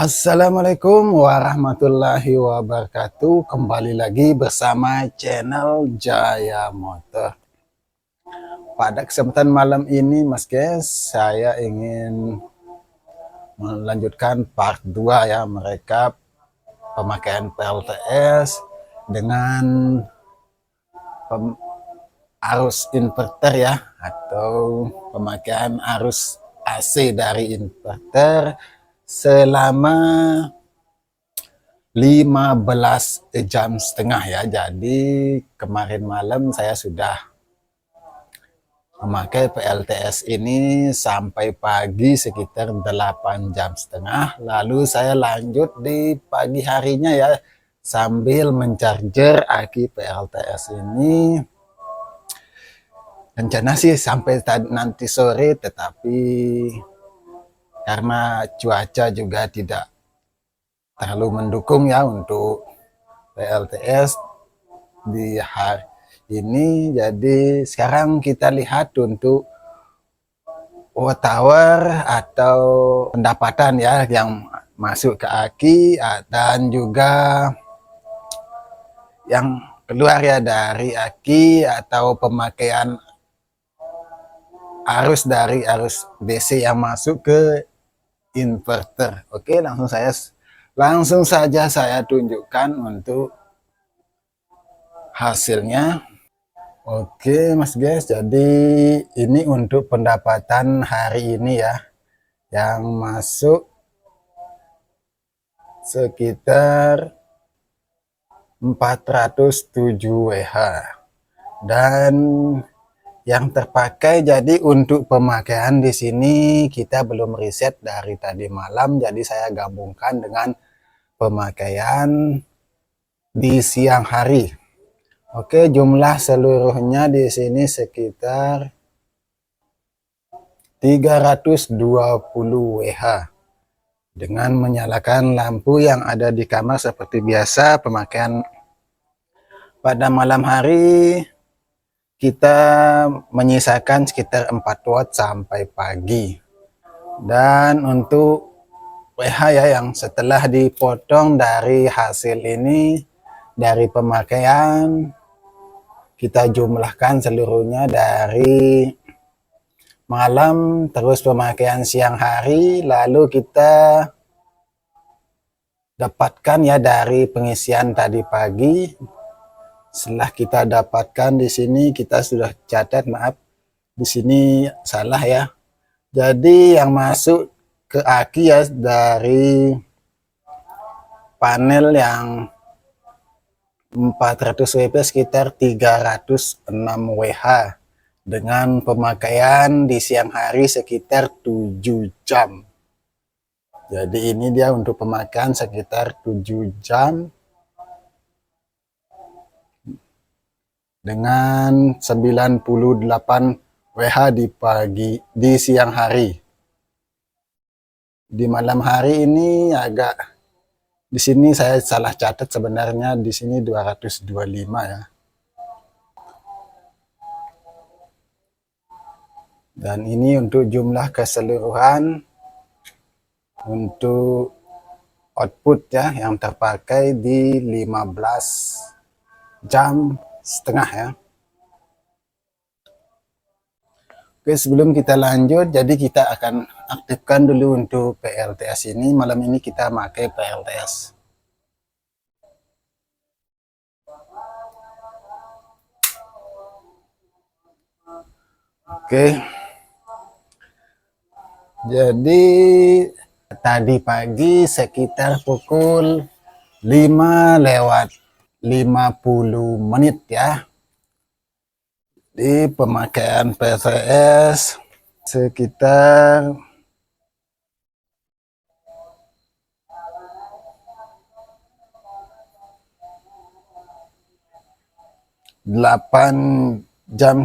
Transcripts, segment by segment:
Assalamualaikum warahmatullahi wabarakatuh. Kembali lagi bersama channel Jaya Motor. Pada kesempatan malam ini Mas guys, saya ingin melanjutkan part 2 ya, merekap pemakaian PLTS dengan arus inverter ya, atau pemakaian arus AC dari inverter selama 15,5 jam ya. Jadi kemarin malam saya sudah memakai PLTS ini sampai pagi sekitar 8,5 jam. Lalu saya lanjut di pagi harinya ya, sambil mencarger aki PLTS ini. Rencana sih sampai nanti sore, tetapi karena cuaca juga tidak terlalu mendukung ya untuk PLTS di hari ini. Jadi sekarang kita lihat untuk watt hour atau pendapatan ya yang masuk ke aki dan juga yang keluar ya dari aki, atau pemakaian arus dari arus DC yang masuk ke inverter. Oke, langsung saja saya tunjukkan untuk hasilnya. Oke Mas guys, jadi ini untuk pendapatan hari ini ya, yang masuk sekitar 407 WH, dan yang terpakai, jadi untuk pemakaian di sini kita belum riset dari tadi malam, jadi saya gabungkan dengan pemakaian di siang hari. Oke, jumlah seluruhnya di sini sekitar 320 WH dengan menyalakan lampu yang ada di kamar seperti biasa. Pemakaian pada malam hari kita menyisakan sekitar 4 watt sampai pagi. Dan untuk WH ya, yang setelah dipotong dari hasil ini, dari pemakaian, kita jumlahkan seluruhnya dari malam terus pemakaian siang hari, lalu kita dapatkan ya dari pengisian tadi pagi. Setelah kita dapatkan di sini, kita sudah catat, maaf di sini salah ya. Jadi yang masuk ke aki ya dari panel yang 400 WP sekitar 306 WH dengan pemakaian di siang hari sekitar 7 jam. Jadi ini dia untuk pemakaian sekitar 7 jam dengan 98 WH di siang hari. Di malam hari ini di sini saya salah catat, sebenarnya di sini 225 ya. Dan ini untuk jumlah keseluruhan untuk output ya, yang terpakai di 15,5 jam ya. Oke, sebelum kita lanjut, jadi kita akan aktifkan dulu untuk PLTS ini. Malam ini kita pakai PLTS. Oke, jadi tadi pagi sekitar pukul 5:50 ya, di pemakaian PLTS sekitar 8,5 jam.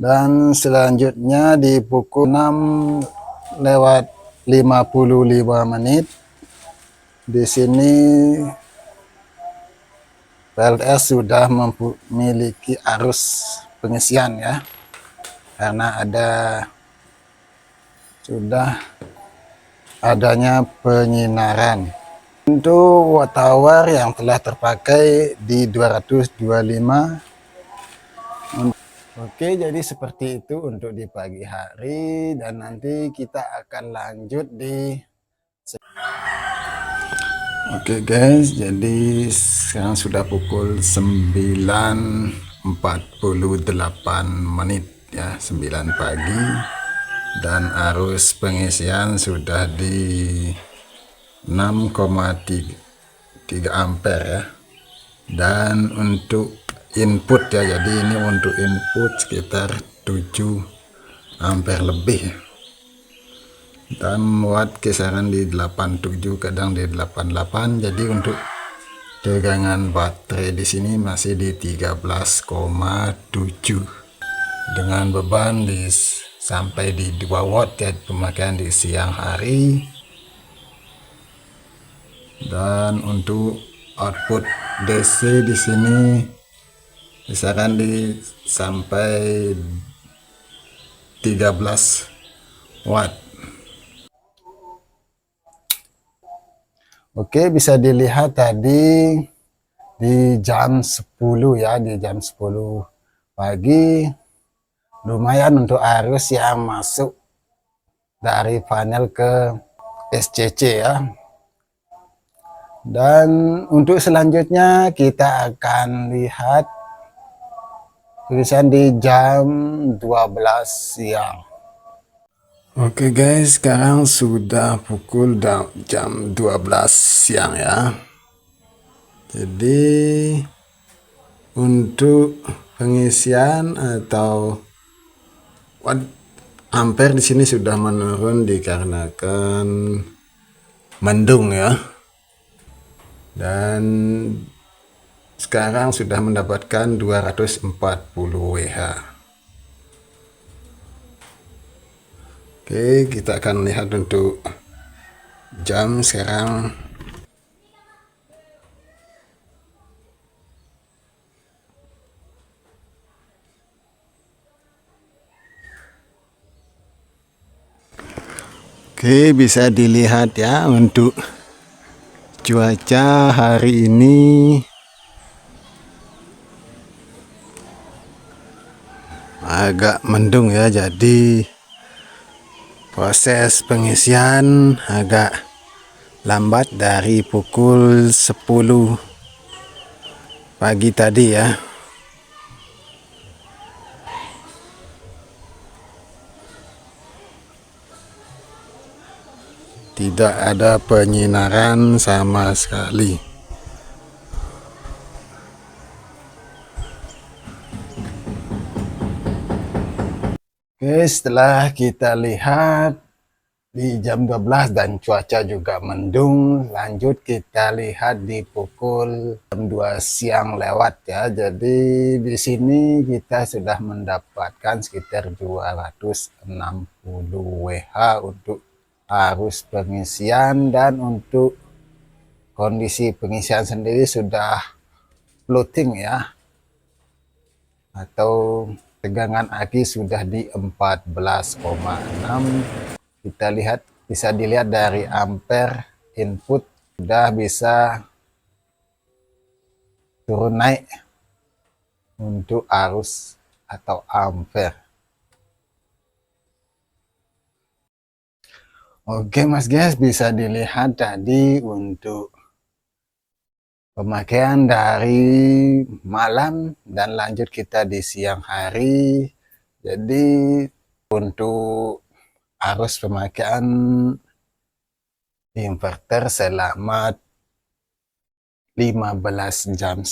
Dan selanjutnya di pukul 6:55 di sini PLTS sudah memiliki arus pengisian ya, karena sudah adanya penyinaran. Untuk watt hour yang telah terpakai di 225. Oke, jadi seperti itu untuk di pagi hari, dan nanti kita akan lanjut di. Oke guys, jadi sekarang sudah pukul 9.48 ya, 9 pagi, dan arus pengisian sudah di 6,3 ampere ya. Dan untuk input ya, jadi ini untuk input sekitar 7 ampere lebih ya. Dan watt kisaran di 87, kadang di 88. Jadi untuk tegangan baterai di sini masih di 13,7 dengan beban sampai di 2 watt ya, pemakaian di siang hari. Dan untuk output DC di sini kisaran di sampai 13 watt. Oke, bisa dilihat tadi di jam 10 ya, di jam 10 pagi lumayan untuk arus yang masuk dari panel ke SCC ya. Dan untuk selanjutnya kita akan lihat tulisan di jam 12 siang. Oke guys, sekarang sudah pukul jam 12 siang ya. Jadi untuk pengisian atau watt ampere di sini sudah menurun dikarenakan mendung ya. Dan sekarang sudah mendapatkan 240 WH. Oke, kita akan lihat untuk jam sekarang. Oke, bisa dilihat ya untuk cuaca hari ini agak mendung ya, jadi proses pengisian agak lambat dari pukul 10 pagi tadi ya. Tidak ada penyinaran sama sekali. Oke, setelah kita lihat di jam 12 dan cuaca juga mendung, lanjut kita lihat di pukul jam 2 siang lewat ya. Jadi di sini kita sudah mendapatkan sekitar 260 WH untuk arus pengisian, dan untuk kondisi pengisian sendiri sudah floating ya, atau tegangan aki sudah di 14,6. Kita lihat, bisa dilihat dari ampere input sudah bisa turun naik untuk arus atau ampere. Oke mas guys, bisa dilihat tadi untuk pemakaian dari malam, dan lanjut kita di siang hari. Jadi untuk arus pemakaian inverter selama 15,5 jam.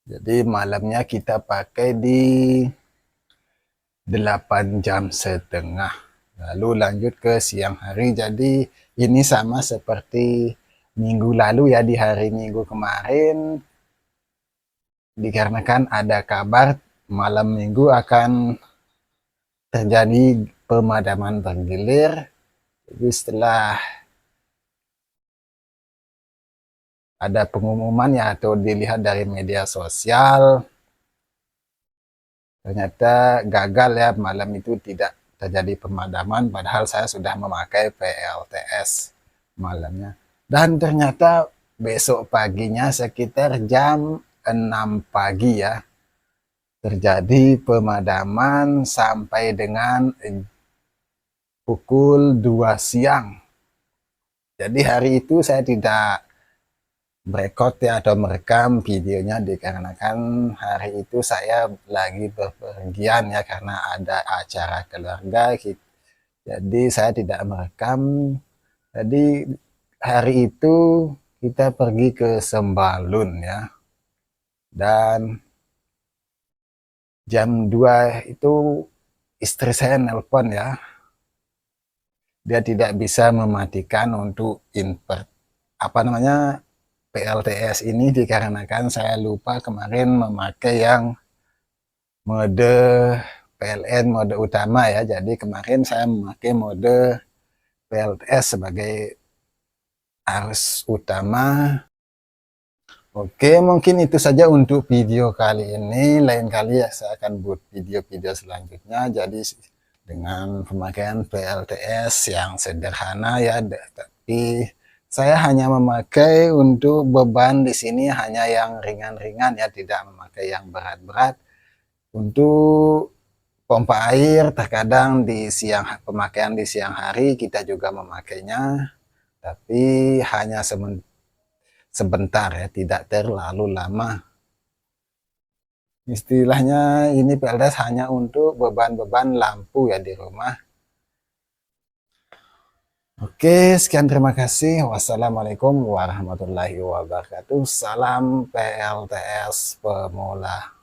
Jadi malamnya kita pakai di 8,5 jam. Lalu lanjut ke siang hari. Jadi ini sama seperti minggu lalu ya, di hari Minggu kemarin, dikarenakan ada kabar malam Minggu akan terjadi pemadaman bergilir. Jadi setelah ada pengumuman ya, atau dilihat dari media sosial, Ternyata gagal ya, malam itu tidak terjadi pemadaman padahal saya sudah memakai PLTS malamnya. Dan ternyata besok paginya sekitar jam 6 pagi ya, terjadi pemadaman sampai dengan pukul 2 siang. Jadi hari itu saya tidak merekod ya atau merekam videonya dikarenakan hari itu saya lagi bepergian ya karena ada acara keluarga. Jadi saya tidak merekam. Jadi hari itu kita pergi ke Sembalun ya. Dan jam 2 itu istri saya nelpon ya. Dia tidak bisa mematikan untuk invert PLTS ini dikarenakan saya lupa kemarin memakai yang mode PLN mode utama ya. Jadi kemarin saya memakai mode PLTS sebagai arus utama. Oke, mungkin itu saja untuk video kali ini. Lain kali ya saya akan buat video-video selanjutnya. Jadi dengan pemakaian PLTS yang sederhana ya, tapi saya hanya memakai untuk beban di sini hanya yang ringan-ringan ya, tidak memakai yang berat-berat. Untuk pompa air terkadang di pemakaian di siang hari kita juga memakainya, tapi hanya sebentar ya, tidak terlalu lama. Istilahnya ini PLTS hanya untuk beban-beban lampu ya di rumah. Oke, sekian terima kasih. Wassalamualaikum warahmatullahi wabarakatuh. Salam PLTS pemula.